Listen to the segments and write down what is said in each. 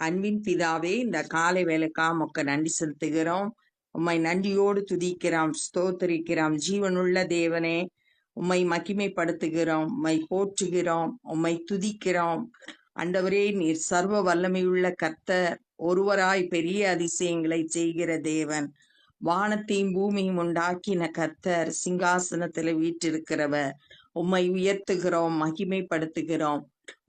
அன்பின் பிதாவே, இந்த காலை வேலைக்கா உமக்கு நன்றி செலுத்துகிறோம். உம்மை நன்றியோடு துதிக்கிறோம், ஸ்தோத்தரிக்கிறோம். ஜீவனுள்ள தேவனே, உம்மை மகிமைப்படுத்துகிறோம், உம்மை போற்றுகிறோம், உம்மை துதிக்கிறோம். ஆண்டவரே, நீர் சர்வ வல்லமையுள்ள கர்த்தர், ஒருவராய் பெரிய அதிசயங்களை செய்கிற தேவன். வானத்தையும் பூமியும் உண்டாக்கின கர்த்தர், சிங்காசனத்தில் வீற்றிருக்கிறவர். உம்மை உயர்த்துகிறோம், மகிமைப்படுத்துகிறோம்.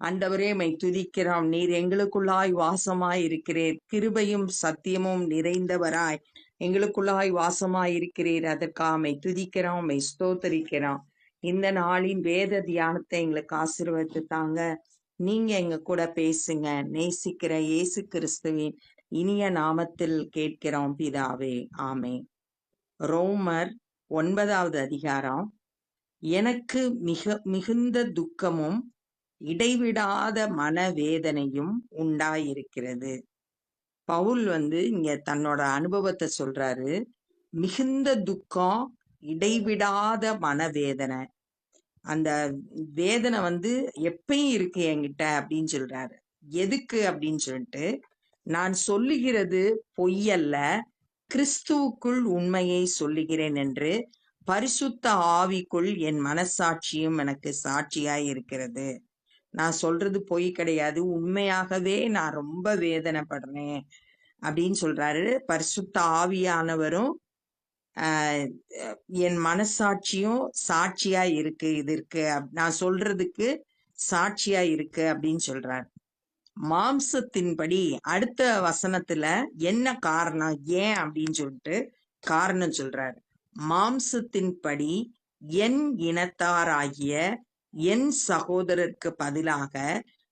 ஆண்டவரே, மை துதிக்கிறோம். நீர் எங்களுக்குள்ளாய் வாசமாய் இருக்கிறீர். கிருபையும் சத்தியமும் நிறைந்தவராய் எங்களுக்குள்ளாய் வாசமாய் இருக்கிறீர். அதற்காக மை துதிக்கிறோம், மை ஸ்தோத்தரிக்கிறோம். இந்த நாளின் வேத தியானத்தை எங்களுக்கு ஆசீர்வதித்து தாங்க. நீங்க எங்க கூட பேசுங்க. நேசிக்கிற இயேசு கிறிஸ்துவின் இனிய நாமத்தில் கேட்கிறோம் பிதாவே, ஆமே. ரோமர் 9வது அதிகாரம். எனக்கு மிகுந்த துக்கமும் இடைவிடாத மனவேதனையும் உண்டாயிருக்கிறது. பவுல் இங்க தன்னோட அனுபவத்தை சொல்றாரு. மிகுந்த துக்கம், இடைவிடாத மனவேதனை. அந்த வேதனை எப்பயும் இருக்கு என்கிட்ட அப்படின்னு சொல்றாரு. எதுக்கு அப்படின்னு சொல்லிட்டு, நான் சொல்லுகிறது பொய்யல்ல, கிறிஸ்துவுக்குள் உண்மையை சொல்லுகிறேன் என்று பரிசுத்த ஆவிக்குள் என் மனசாட்சியும் எனக்கு சாட்சியாய் இருக்கிறது. நான் சொல்றது பொய் கிடையாது, உண்மையாகவே நான் ரொம்ப வேதனைப்படுறேன் அப்படின்னு சொல்றாரு. பரிசுத்த ஆவியானவரும் என் மனசாட்சியும் சாட்சியா இருக்கு, இது இருக்கு, நான் சொல்றதுக்கு சாட்சியா இருக்கு அப்படின்னு சொல்றாரு. மாம்சத்தின்படி அடுத்த வசனத்துல என்ன காரணம், ஏன் அப்படின்னு சொல்லிட்டு காரணம் சொல்றாரு. மாம்சத்தின்படி என் இனத்தாராகிய என் சகோதரருக்கு பதிலாக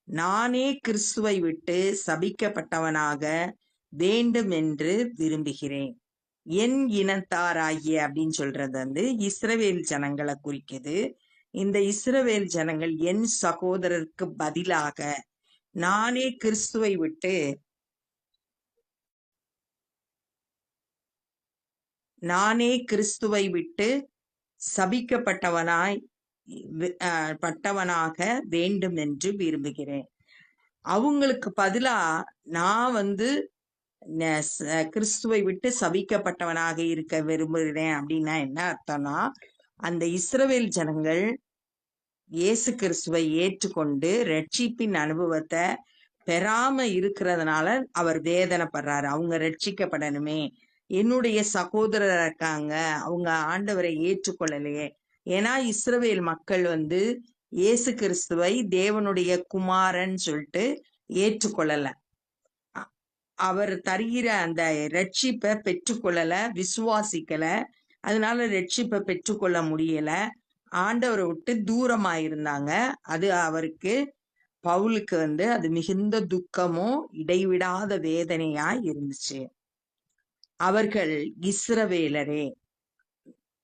நானே கிறிஸ்துவை விட்டு சபிக்கப்பட்டவனாக வேண்டும் என்று விரும்புகிறேன். என் இனத்தாராகிய அப்படின்னு சொல்றது இஸ்ரவேல் ஜனங்களை குறிக்குது. இந்த இஸ்ரவேல் ஜனங்கள் என் சகோதரருக்கு பதிலாக நானே கிறிஸ்துவை விட்டு சபிக்கப்பட்டவனாக வேண்டும் என்று விரும்புகிறேன். அவங்களுக்கு பதிலா நான் கிறிஸ்துவை விட்டு சபிக்கப்பட்டவனாக இருக்க விரும்புகிறேன். அப்படின்னா என்ன அர்த்தம்னா, அந்த இஸ்ரவேல் ஜனங்கள் இயேசு கிறிஸ்துவை ஏற்றுக்கொண்டு ரட்சிப்பின் அனுபவத்தை பெறாம இருக்கிறதுனால அவர் வேதனைப்படுறாரு. அவங்க ரட்சிக்கப்படணுமே, என்னுடைய சகோதரர் இருக்காங்க, அவங்க ஆண்டவரை ஏற்றுக்கொள்ளலையே. ஏன்னா இஸ்ரவேல் மக்கள் இயேசு கிறிஸ்துவை தேவனுடைய குமாரன் சொல்லிட்டு ஏற்றுக்கொள்ளல. அவர் தருகிற அந்த ரட்சிப்பை பெற்றுக்கொள்ளல, விசுவாசிக்கல. அதனால ரட்சிப்பை பெற்றுக்கொள்ள முடியல, ஆண்டவரை விட்டு தூரமாயிருந்தாங்க. அது அவருக்கு, பவுலுக்கு அது மிகுந்த துக்கமும் இடைவிடாத வேதனையா இருந்துச்சு. அவர்கள்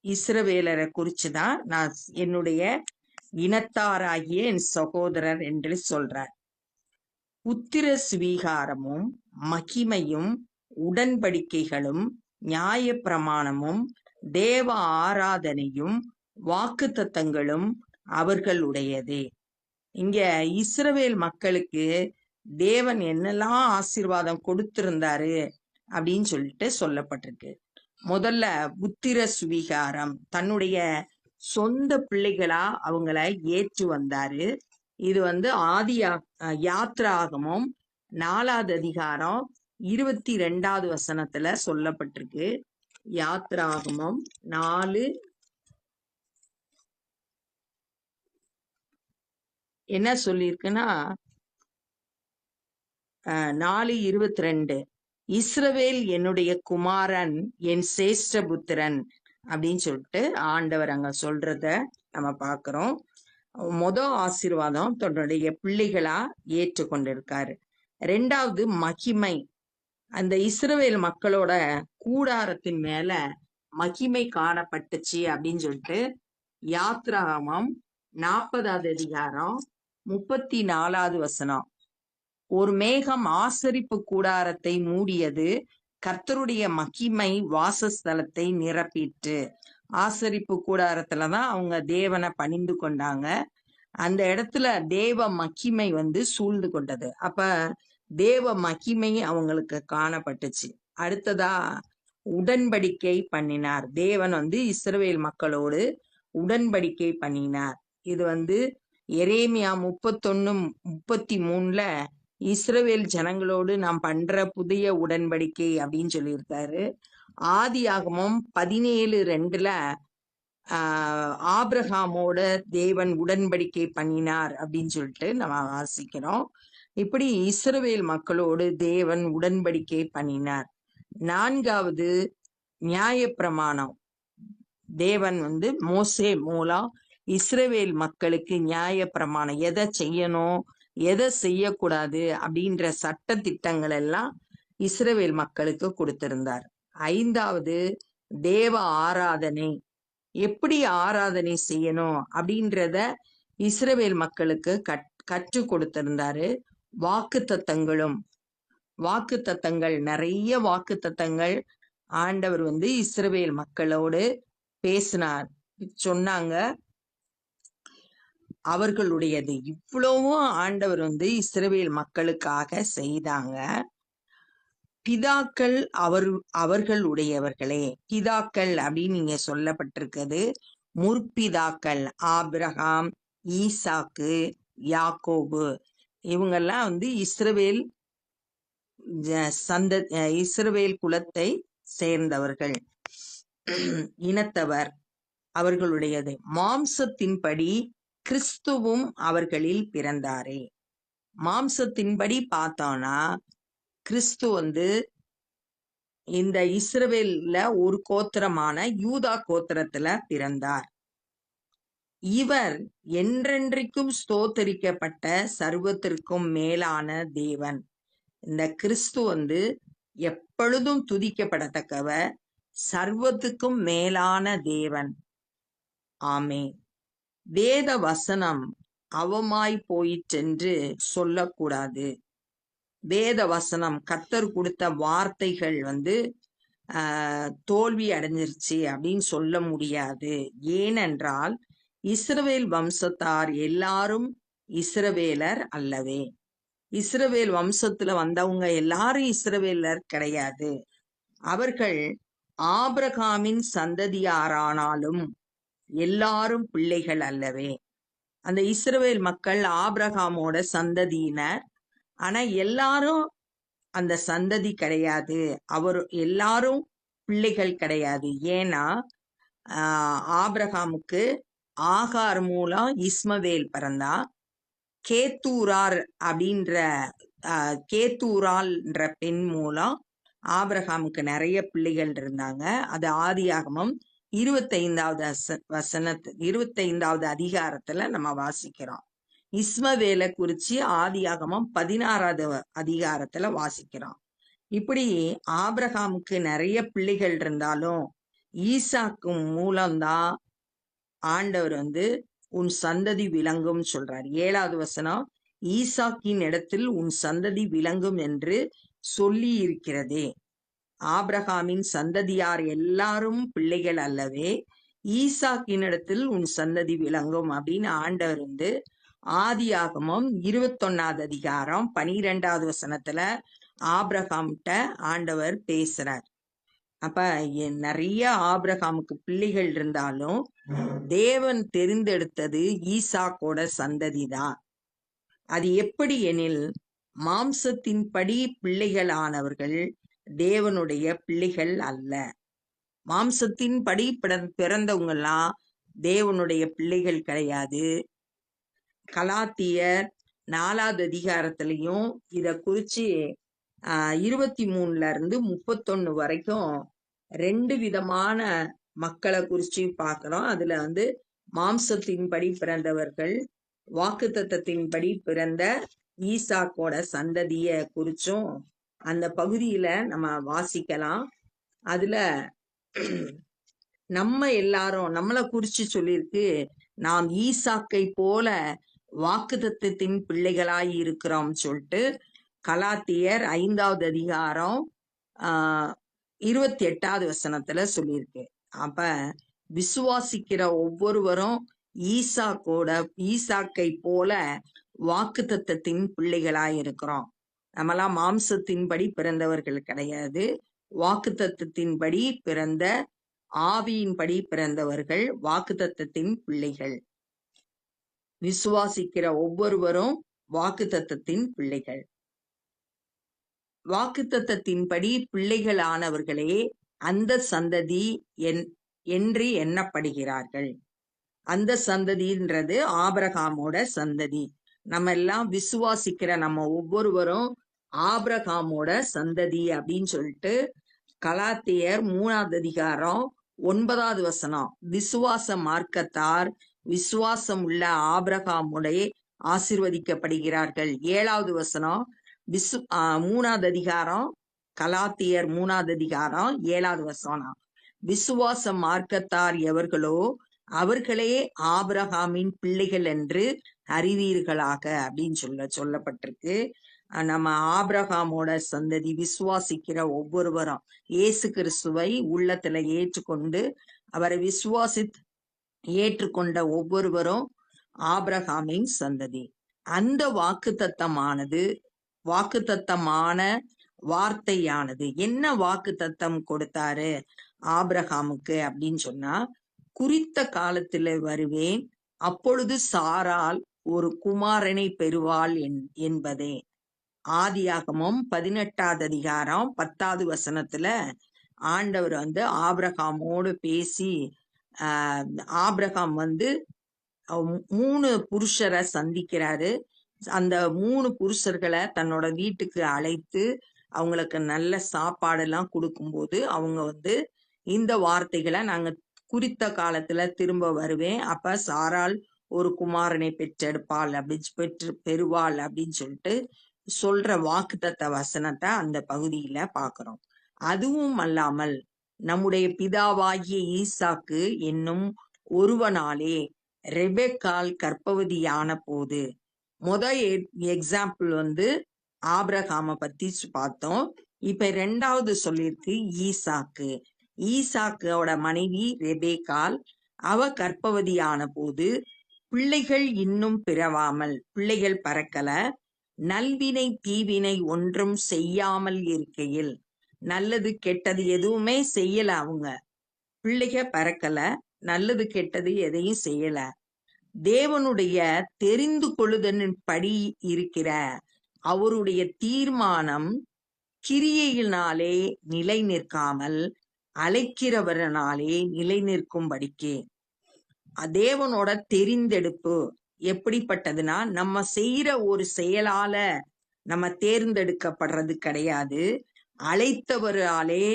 இஸ்ரவேலரை குறிச்சுதான் நான் என்னுடைய இனத்தாராகிய என் சகோதரர் என்று சொல்றார். புத்திர சுவீகாரமும் மகிமையும் உடன்படிக்கைகளும் நியாய பிரமாணமும் தேவ ஆராதனையும் வாக்குத்தத்தங்களும் அவர்களுடையதே. இங்க இஸ்ரவேல் மக்களுக்கு தேவன் என்னெல்லாம் ஆசீர்வாதம் கொடுத்திருந்தாரு அப்படின்னு சொல்லிட்டு சொல்லப்பட்டிருக்கு. முதல்ல புத்திர சுவீகாரம், தன்னுடைய சொந்த பிள்ளைகளா அவங்கள ஏற்று வந்தாரு. இது ஆதி யாத்ராகமம் 4வது அதிகாரம் 22வது வசனத்துல சொல்லப்பட்டிருக்கு. யாத்ராகமம் 4 என்ன சொல்லியிருக்குன்னா 4:22, இஸ்ரவேல் என்னுடைய குமாரன், என் சேஷ்ட புத்திரன் அப்படின்னு சொல்லிட்டு ஆண்டவர் அங்க சொல்றத நம்ம பாக்குறோம். ஆசீர்வாதம் தன்னுடைய பிள்ளைகளா ஏற்றுக்கொண்டிருக்காரு. 2வது மகிமை, அந்த இஸ்ரவேல் மக்களோட கூடாரத்தின் மேல மகிமை காணப்பட்டுச்சு அப்படின்னு சொல்லிட்டு யாத்ராகமம் 40வது அதிகாரம் 34வது வசனம். ஒரு மேகம் ஆசரிப்பு கூடாரத்தை மூடியது, கர்த்தருடைய மகிமை வாசஸ்தலத்தை நிரப்பிட்டு. ஆசரிப்பு கூடாரத்துலதான் அவங்க தேவனை பணிந்து கொண்டாங்க. அந்த இடத்துல தேவ மகிமை சூழ்ந்து கொண்டது. அப்ப தேவ மகிமை அவங்களுக்கு காணப்பட்டுச்சு. அடுத்ததா உடன்படிக்கை பண்ணினார். தேவன் இஸ்ரவேல் மக்களோடு உடன்படிக்கை பண்ணினார். இது எரேமியா 31:33 இஸ்ரவேல் ஜனங்களோடு நாம் பண்ற புதிய உடன்படிக்கை அப்படின்னு சொல்லியிருக்காரு. ஆதியாகமம் 17:2 ஆபிரகாமோட தேவன் உடன்படிக்கை பண்ணினார் அப்படின்னு சொல்லிட்டு நம்ம வாசிக்கிறோம். இப்படி இஸ்ரவேல் மக்களோடு தேவன் உடன்படிக்கை பண்ணினார். 4வது நியாயப்பிரமாணம். தேவன் மோசே மூலம் இஸ்ரவேல் மக்களுக்கு நியாயப்பிரமாணம், எதை செய்யணும் எதை செய்யக்கூடாது அப்படின்ற சட்ட திட்டங்கள் எல்லாம் இஸ்ரவேல் மக்களுக்கு கொடுத்திருந்தார். 5வது தேவ ஆராதனை, எப்படி ஆராதனை செய்யணும் அப்படின்றத இஸ்ரவேல் மக்களுக்கு கற்றுக் கொடுத்திருந்தாரு. வாக்குத்தத்தங்கள் நிறைய வாக்குத்தத்தங்கள் ஆண்டவர் இஸ்ரவேல் மக்களோடு பேசினார், சொன்னாங்க. அவர்களுடையது இவ்வளவும் ஆண்டவர் இஸ்ரவேல் மக்களுக்காக செய்தாங்க. பிதாக்கள் அவர்களுடையவர்களே. பிதாக்கள் அப்படின்னு நீங்க சொல்லப்பட்டிருக்கிறது முற்பிதாக்கள் ஆபிரகாம், ஈசாக்கு, யாக்கோபு. இவங்கெல்லாம் இஸ்ரவேல் இஸ்ரவேல் குலத்தை சேர்ந்தவர்கள், இனத்தவர் அவர்களுடையது. மாம்சத்தின்படி கிறிஸ்துவும் அவர்களில் பிறந்தாரே. மாம்சத்தின்படி பார்த்தோம்னா கிறிஸ்து இந்த இஸ்ரவேல்ல ஒரு கோத்திரமான யூதா கோத்திரத்துல பிறந்தார். இவர் என்றென்றைக்கும் ஸ்தோத்தரிக்கப்பட்ட சர்வத்திற்கும் மேலான தேவன். இந்த கிறிஸ்து எப்பொழுதும் துதிக்கப்படத்தக்கவர், சர்வத்துக்கும் மேலான தேவன். ஆமே. வேத வசனம் அவமாய் போயிற்றென்று சொல்லக்கூடாது. வேத வசனம் கர்த்தர் கொடுத்த வார்த்தைகள் தோல்வி அடைஞ்சிருச்சு அப்படின்னு சொல்ல முடியாது. ஏனென்றால் இஸ்ரவேல் வம்சத்தார் எல்லாரும் இஸ்ரவேலர் அல்லவே. இஸ்ரவேல் வம்சத்துல வந்தவங்க எல்லாரும் இஸ்ரவேலர் கிடையாது. அவர்கள் ஆபிரகாமின் சந்ததியாரானாலும் எல்லாரும் பிள்ளைகள் அல்லவே. அந்த இஸ்ரவேல் மக்கள் ஆபிரகாமோட சந்ததியினர், ஆனா எல்லாரும் அந்த சந்ததி கிடையாது. அவர் எல்லாரும் பிள்ளைகள் கிடையாது. ஏன்னா ஆபிரகாமுக்கு ஆகார் மூலம் இஸ்மவேல் பிறந்தா. கேத்தூரார் அப்படின்ற கேத்தூரால்ன்ற பெண் மூலம் ஆபிரகாமுக்கு நிறைய பிள்ளைகள் இருந்தாங்க. அது ஆதியாகமம் 25வது அதிகாரத்துல நம்ம வாசிக்கிறோம். இஸ்மவேலை குறிச்சு ஆதியாகமம் 16வது அதிகாரத்துல வாசிக்கிறோம். இப்படி ஆபிரகாமுக்கு நிறைய பிள்ளைகள் இருந்தாலும் ஈசாக்கு மூலம்தான் ஆண்டவர் உன் சந்ததி விளங்கும் சொல்றார். 7வது வசனம், ஈசாக்கின் இடத்தில் உன் சந்ததி விளங்கும் என்று சொல்லி இருக்கிறதே. ஆபிரகாமின் சந்ததியார் எல்லாரும் பிள்ளைகள் அல்லவே, ஈசாக்கின் இடத்தில் உன் சந்ததி விளங்கும் அப்படின்னு ஆண்டவர் ஆதியாகமம் 21வது அதிகாரம் 12வது வசனத்துல ஆபிரகாம்கிட்ட ஆண்டவர் பேசுறார். அப்ப நிறைய ஆபிரகாமுக்கு பிள்ளைகள் இருந்தாலும் தேவன் தெரிந்தெடுத்தது ஈசாக்கோட சந்ததி தான். அது எப்படி எனில், மாம்சத்தின்படி பிள்ளைகளானவர்கள் தேவனுடைய பிள்ளைகள் அல்ல. மாம்சத்தின்படி பிறந்தவங்கெல்லாம் தேவனுடைய பிள்ளைகள் கிடையாது. கலாத்தியர் 4வது அதிகாரத்திலையும் இத குறிச்சு 23-31 வரைக்கும் 2 விதமான மக்களை குறிச்சு பார்க்கிறோம். அதுல மாம்சத்தின்படி பிறந்தவர்கள், வாக்குத்தத்தத்தின்படி பிறந்த ஈசாக்கோட சந்ததிய குறிச்சும் அந்த பகுதியில நம்ம வாசிக்கலாம். அதுல நம்ம எல்லாரும் நம்மளை குறிச்சு சொல்லியிருக்கு, நாம் ஈசாக்கை போல வாக்குத்தத்தத்தின் பிள்ளைகளாய் இருக்கிறோம் சொல்லிட்டு கலாத்தியர் 5வது அதிகாரம் 28வது வசனத்துல சொல்லியிருக்கு. அப்ப விசுவாசிக்கிற ஒவ்வொருவரும் ஈசாக்கை போல வாக்குத்தத்தத்தின் பிள்ளைகளாய் இருக்கிறோம். நம்மலாம் மாம்சத்தின்படி பிறந்தவர்கள் கிடையாது. வாக்குத்தத்தத்தின்படி பிறந்த, ஆவியின்படி பிறந்தவர்கள், வாக்குத்தத்தத்தின் பிள்ளைகள். விசுவாசிக்கிற ஒவ்வொருவரும் வாக்குத்தத்தத்தின் பிள்ளைகள். வாக்குத்தத்தத்தின்படி பிள்ளைகளானவர்களே அந்த சந்ததி என்று எண்ணப்படுகிறார்கள். அந்த சந்ததின்றது ஆபிரகாமோட சந்ததி. நம்ம எல்லாம் விசுவாசிக்கிற நம்ம ஒவ்வொருவரும் ஆபிரகாமோட சந்ததி அப்படின்னு சொல்லிட்டு கலாத்தியர் 3வது அதிகாரம் 9வது வசனம், விசுவாச மார்க்கத்தார் விசுவாசம் உள்ள ஆபிரகாமுடைய ஆசீர்வதிக்கப்படுகிறார்கள். 7வது வசனம் 3வது அதிகாரம் கலாத்தியர் 3வது அதிகாரம் 7வது வசனம், விசுவாச மார்க்கத்தார் எவர்களோ அவர்களே ஆபிரகாமின் பிள்ளைகள் என்று அறிவீர்களாக அப்படின்னு சொல்லப்பட்டிருக்கு. நம்ம ஆபிரகாமோட சந்ததி. விசுவாசிக்கிற ஒவ்வொருவரும் இயேசு கிறிஸ்துவை உள்ளத்துல ஏற்றுக்கொண்டு அவரை ஏற்றுக்கொண்ட ஒவ்வொருவரும் ஆபிரகாமின் சந்ததி. அந்த வாக்குத்தத்தமான வார்த்தையானது என்ன வாக்குத்தத்தம் கொடுத்தாரு ஆபிரகாமுக்கு அப்படின்னு சொன்னா, குறித்த காலத்துல வருவேன், அப்பொழுது சாராள் ஒரு குமாரனை பெறுவாள் என்பதே. ஆதியாகமம் 18வது அதிகாரம் 10வது வசனத்துல ஆண்டவர் ஆபிரகாமோடு பேசி, ஆபிரகாம் 3 புருஷரை சந்திக்கிறாரு. அந்த 3 புருஷர்களை தன்னோட வீட்டுக்கு அழைத்து அவங்களுக்கு நல்ல சாப்பாடெல்லாம் கொடுக்கும்போது அவங்க இந்த வார்த்தைகளை, நாங்க குறித்த காலத்துல திரும்ப வருவேன், அப்ப சாராள் ஒரு குமாரனை பெற்றெடுப்பாள் பெறுவாள் அப்படின்னு சொல்லிட்டு சொல்ற வாக்குத்தத்த வசனத்தை அந்த பகுதியில பாக்குறோம். அதுவும் அல்லாமல் நம்முடைய பிதாவாகிய ஈசாக்கு என்னும் ஒருவனாலே ரெபெக்காள் கர்ப்பவதியான போது, எக்ஸாம்பிள் ஆபிரகாம பத்தி பார்த்தோம். இப்ப 2வது சொல்லியிருக்கு ஈசாக்கோட மனைவி ரெபெக்காள். அவ கர்ப்பவதியான போது பிள்ளைகள் இன்னும் பிறவாமல், பிள்ளைகள் பறக்கல, நல்வினை தீவினை ஒன்றும் செய்யாமல் இருக்கையில், நல்லது கெட்டது எதுவுமே செய்யல, அவங்க பிள்ளைக பறக்கல, நல்லது கெட்டது எதையும் செய்யல, தேவனுடைய தெரிந்து கொள்ளுதலின் படி இருக்கிற அவருடைய தீர்மானம் கிரியையினாலே நிலை நிற்காமல் அழைக்கிறவரனாலே நிலை நிற்கும்படிக்கு. தேவனோட தெரிந்தெடுப்பு எப்படிப்பட்டதுன்னா, நம்ம செய்யற ஒரு செயலால நம்ம தேர்ந்தெடுக்கப்படுறது கிடையாது, அழைத்தவராலே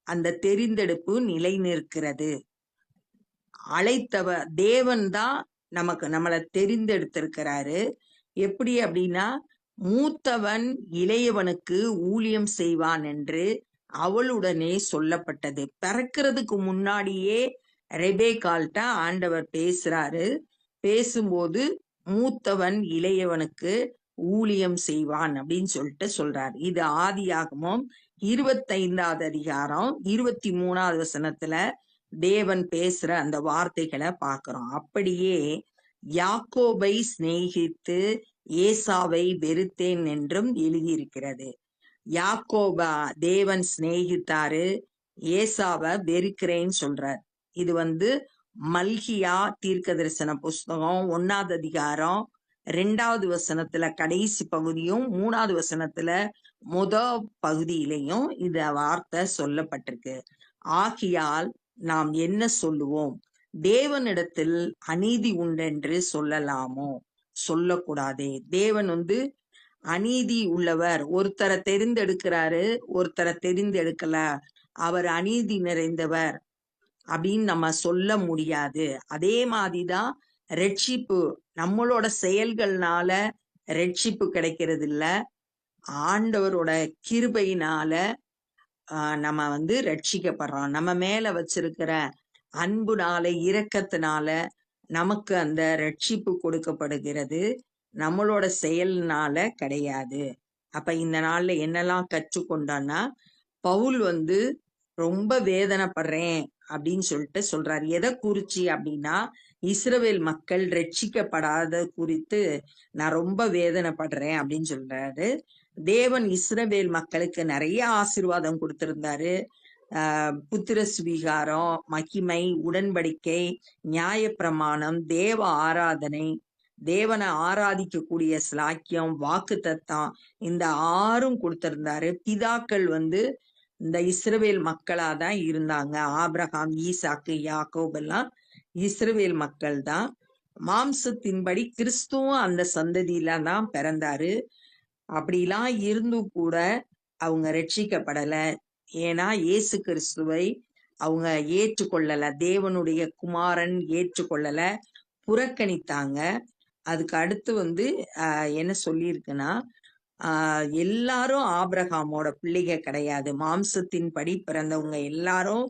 அந்த தெரிந்தெடுப்பு நிலை நிற்கிறது. தேவன் தான் நம்மளை தெரிந்தெடுத்திருக்கிறாரு. எப்படி அப்படின்னா, மூத்தவன் இளையவனுக்கு ஊழியம் செய்வான் என்று அவளுடனே சொல்லப்பட்டது. பிறக்கிறதுக்கு முன்னாடியே ரெபெக்காள்ட்ட ஆண்டவர் பேசுறாரு. பேசும்போது மூத்தவன் இளையவனுக்கு ஊழியம் செய்வான் அப்படின்னு சொல்லிட்டு சொல்றாரு. இது ஆதியாகமம் 25வது அதிகாரம் 23வது வசனத்துல தேவன் பேசுற அந்த வார்த்தைகளை பார்க்கிறோம். அப்படியே யாக்கோபை சிநேகித்து ஏசாவை வெறுத்தேன் என்றும் எழுதியிருக்கிறது. யாக்கோபா தேவன் சிநேகித்தாரு, ஏசாவை வெறுக்கிறேன்னு சொல்றார். இது மல்கியா தீர்க்க தரிசன புஸ்தகம் 1வது அதிகாரம் 2வது வசனத்துல கடைசி பகுதியும் 3வது வசனத்துல பகுதியிலையும் இந்த வார்த்தை சொல்லப்பட்டிருக்கு. ஆகியால் நாம் என்ன சொல்லுவோம்? தேவனிடத்தில் அநீதி உண்டென்று சொல்லலாமோ? சொல்லக்கூடாதே. தேவன் அநீதி உள்ளவர். ஒருத்தரை தெரிந்தெடுக்கிறாரு, ஒருத்தரை தெரிந்தெடுக்கல, அவர் அநீதி நிறைந்தவர் அப்படின்னு நம்ம சொல்ல முடியாது. அதே மாதிரிதான் ரட்சிப்பு. நம்மளோட செயல்கள்னால ரட்சிப்பு கிடைக்கிறது இல்ல, ஆண்டவரோட கிருபையினால நம்ம ரட்சிக்கப்படுறோம். நம்ம மேல வச்சிருக்கிற அன்புனால, இரக்கத்தினால நமக்கு அந்த ரட்சிப்பு கொடுக்கப்படுகிறது, நம்மளோட செயல்னால கிடையாது. அப்ப இந்த நாள்ல என்னெல்லாம் கற்றுக்கொண்டோம்னா, பவுல் ரொம்ப வேதனைப்படுறேன் அப்படின்னு சொல்லிட்டு சொல்றாரு. எதை குறிச்சு அப்படின்னா, இஸ்ரவேல் மக்கள் ரட்சிக்கப்படாத குறித்து நான் ரொம்ப வேதனைப்படுறேன் அப்படின்னு சொல்றாரு. தேவன் இஸ்ரவேல் மக்களுக்கு நிறைய ஆசீர்வாதம் கொடுத்திருந்தாரு. புத்திர சுவிகாரம், மகிமை, உடன்படிக்கை, நியாயப்பிரமாணம், தேவ ஆராதனை, தேவனை ஆராதிக்கக்கூடிய ஸ்லாக்கியம், வாக்கு தத்தம், இந்த 6ம் கொடுத்திருந்தாரு. பிதாக்கள் இந்த இஸ்ரவேல் மக்களா தான் இருந்தாங்க. ஆபிரகாம், ஈசாக்கு, யாக்கோப் எல்லாம் இஸ்ரவேல் மக்கள் தான். மாம்சத்தின்படி கிறிஸ்துவும் அந்த சந்ததியில தான் பிறந்தாரு. அப்படிலாம் இருந்தும் கூட அவங்க ரட்சிக்கப்படல. ஏன்னா இயேசு கிறிஸ்துவை அவங்க ஏற்றுக்கொள்ளல, தேவனுடைய குமாரன் ஏற்றுக்கொள்ளல, புறக்கணித்தாங்க. அதுக்கு அடுத்து என்ன சொல்லியிருக்குன்னா, எல்லாரும் ஆபிரகாமோட பிள்ளைகள் கிடையாது. மாம்சத்தின்படி பிறந்தவங்க எல்லாரும்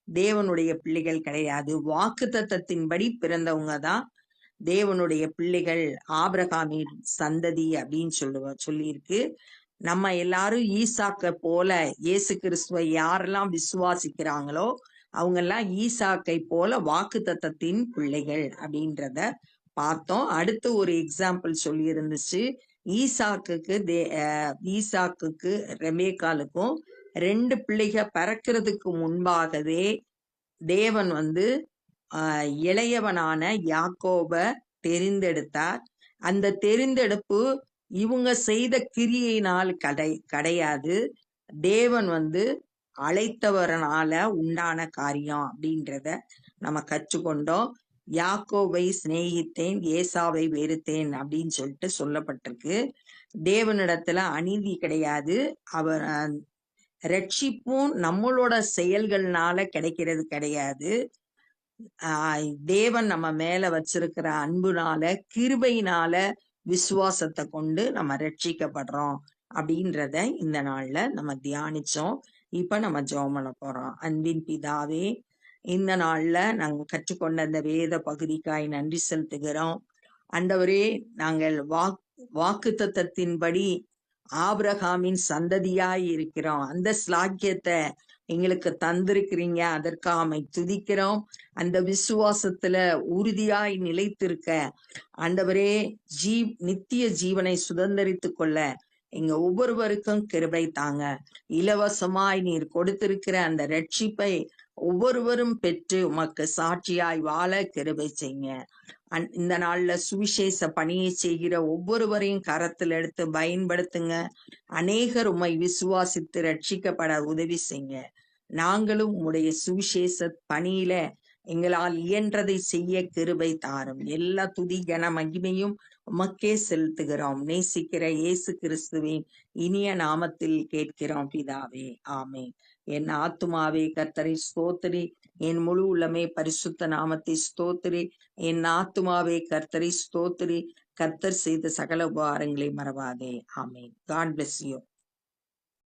தேவனுடைய பிள்ளைகள் கிடையாது. வாக்குத்தத்தத்தின்படி பிறந்தவங்க தான் தேவனுடைய பிள்ளைகள், ஆபிரகாமின் சந்ததி அப்படின்னு சொல்லியிருக்கு. நம்ம எல்லாரும் ஈசாக்க போல இயேசு கிறிஸ்துவை யாரெல்லாம் விசுவாசிக்கிறாங்களோ அவங்க எல்லாம் ஈசாக்கை போல வாக்குத்தத்தத்தின் பிள்ளைகள் அப்படின்றத பார்த்தோம். அடுத்து ஒரு எக்ஸாம்பிள் சொல்லி இருந்துச்சு. ஈசாக்குக்கு ரெபேக்காலுக்கும் 2 பிள்ளைகள் பிறக்கிறதுக்கு முன்பாகவே தேவன் இளையவனான யாக்கோப தெரிந்தெடுத்தார். அந்த தெரிந்தெடுப்பு இவங்க செய்த கிரியையினால் கிடையாது, தேவன் அழைத்தவரனால உண்டான காரியம் அப்படின்றத நம்ம கற்றுக்கொண்டோம். யாக்கோபை சிநேகித்தேன், ஏசாவை வெறுத்தேன் அப்படின்னு சொல்லிட்டு சொல்லப்பட்டிருக்கு. தேவனிடத்துல அநீதி கிடையாது. அவர் ரட்சிப்பும் நம்மளோட செயல்கள்னால கிடைக்கிறது கிடையாது. தேவன் நம்ம மேல வச்சிருக்கிற அன்புனால, கிருபையினால, விசுவாசத்தை கொண்டு நம்ம ரட்சிக்கப்படுறோம் அப்படின்றத இந்த நாள்ல நம்ம தியானிச்சோம். இப்ப நம்ம ஜெபம் பண்ண போறோம். அன்பின் பிதாவே, இந்த நாள்ல நாங்க கற்றுக்கொண்ட இந்த வேத பகுதிக்காய் நன்றி செலுத்துகிறோம். ஆண்டவரே, நாங்கள் வாக்குத்தத்தத்தின்படி ஆபிரகாமின் சந்ததியாய் இருக்கிறோம். அந்த ஸ்லாக்கியத்தை எங்களுக்கு தந்திருக்கிறீங்க, அதற்காக துதிக்கிறோம். அந்த விசுவாசத்துல உறுதியாய் நிலைத்திருக்க ஆண்டவரே, நித்திய ஜீவனை சுதந்திரித்து கொள்ள எங்க ஒவ்வொருவருக்கும் கிருபை தாங்க. இலவசமாய் நீர் கொடுத்திருக்கிற அந்த ரட்சிப்பை ஒவ்வொருவரும் பெற்று உமக்கு சாட்சியாய் வாழ கிருபை செய்யுங்க. இந்த நாள்ல சுவிசேஷ பணியை செய்கிற ஒவ்வொருவரையும் கரத்தில் எடுத்து பயன்படுத்துங்க. அநேகர் உம்மை விசுவாசித்து ரட்சிக்கப்பட உதவி செய்யுங்க. நாங்களும் உம்முடைய சுவிசேஷ பணியில எங்களால் இயன்றதை செய்ய கிருபை தாரும். எல்லா துதி கன மகிமையும் உமக்கே செலுத்துகிறோம். நேசிக்கிற இயேசு கிறிஸ்துவின் இனிய நாமத்தில் கேட்கிறோம் பிதாவே, ஆமென். என் ஆத்துமாவே கர்த்தரை ஸ்தோத்திரி, என் முழு உள்ளமே பரிசுத்த நாமத்தை ஸ்தோத்திரி. என் ஆத்துமாவே கர்த்தரை ஸ்தோத்திரி, கர்த்தர் செய்த சகல உபகாரங்களை மறவாதே. ஆமென். God bless you.